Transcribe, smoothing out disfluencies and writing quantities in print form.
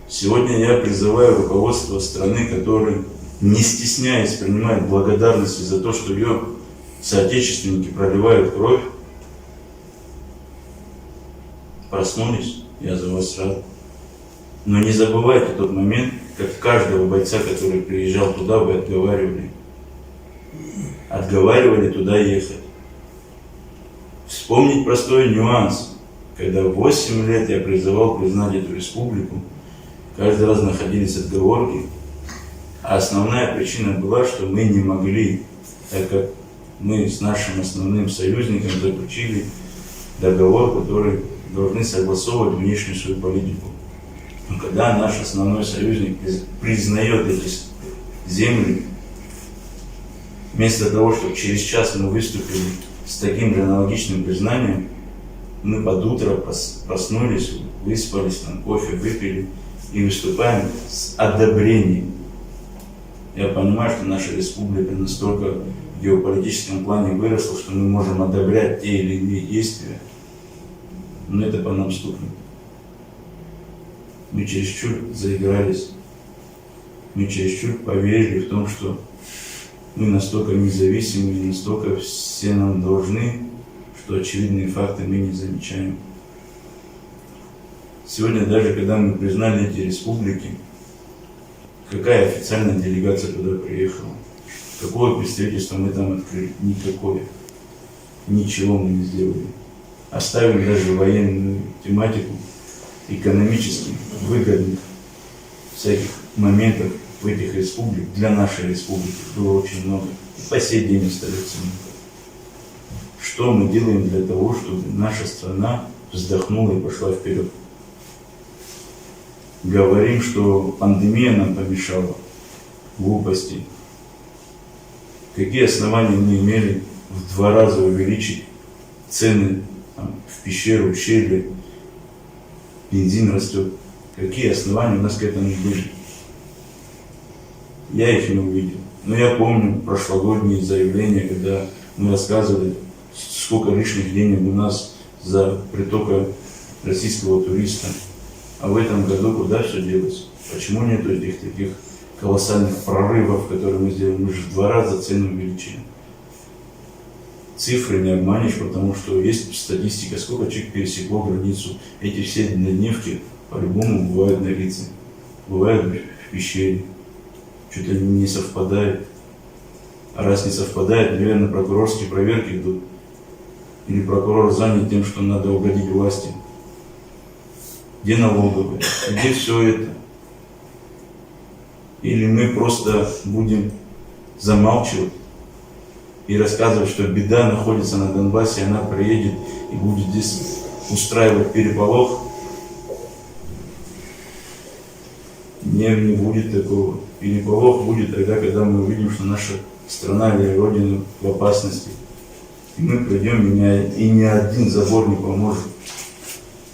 Сегодня я призываю руководство страны, которое, не стесняясь, принимает благодарности за то, что ее соотечественники проливают кровь. Проснулись, я за вас рад. Но не забывайте тот момент, как каждого бойца, который приезжал туда, вы отговаривали. Отговаривали туда ехать. Вспомнить простой нюанс. Когда в 8 лет я призывал признать эту республику, каждый раз находились отговорки. А основная причина была, что мы не могли, так как мы с нашим основным союзником заключили договор, который должны согласовывать внешнюю свою политику. Но когда наш основной союзник признает эти земли, вместо того, чтобы через час мы выступили с таким же аналогичным признанием, мы под утро проснулись, выспались, там, кофе выпили и выступаем с одобрением. Я понимаю, что наша республика настолько в геополитическом плане выросла, что мы можем одобрять те или иные действия, но это по нам стукнет. Мы чересчур заигрались, мы чересчур поверили в том, что мы настолько независимы и настолько все нам должны, что очевидные факты мы не замечаем. Сегодня даже когда мы признали эти республики, какая официальная делегация туда приехала? Какое представительство мы там открыли? Никакое. Ничего мы не сделали. Оставили даже военную тематику, экономически выгодных всяких моментов в этих республиках, для нашей республики было очень много. И по сей день остается много. Что мы делаем для того, чтобы наша страна вздохнула и пошла вперед? Говорим, что пандемия нам помешала. Глупости. Какие основания мы имели в 2 раза увеличить цены там, в пещеру, ущелье, бензин растет? Какие основания у нас к этому были? Я их не увидел. Но я помню прошлогодние заявления, когда мы рассказывали, сколько лишних денег у нас за притока российского туриста. А в этом году куда все делось? Почему нет этих таких колоссальных прорывов, которые мы сделали? Мы же в 2 раза цену увеличили. Цифры не обманешь, потому что есть статистика, сколько человек пересекло границу. Эти все дневки по-любому бывают на лице, бывают в пещере. Чуть ли не совпадает. А раз не совпадает, наверное, прокурорские проверки идут. Или прокурор занят тем, что надо угодить власти. Где налоговые? Где все это? Или мы просто будем замалчивать и рассказывать, что беда находится на Донбассе, она приедет и будет здесь устраивать переполох? Не будет такого. Переполох будет тогда, когда мы увидим, что наша страна или Родина в опасности. И мы придем, и ни один забор не поможет.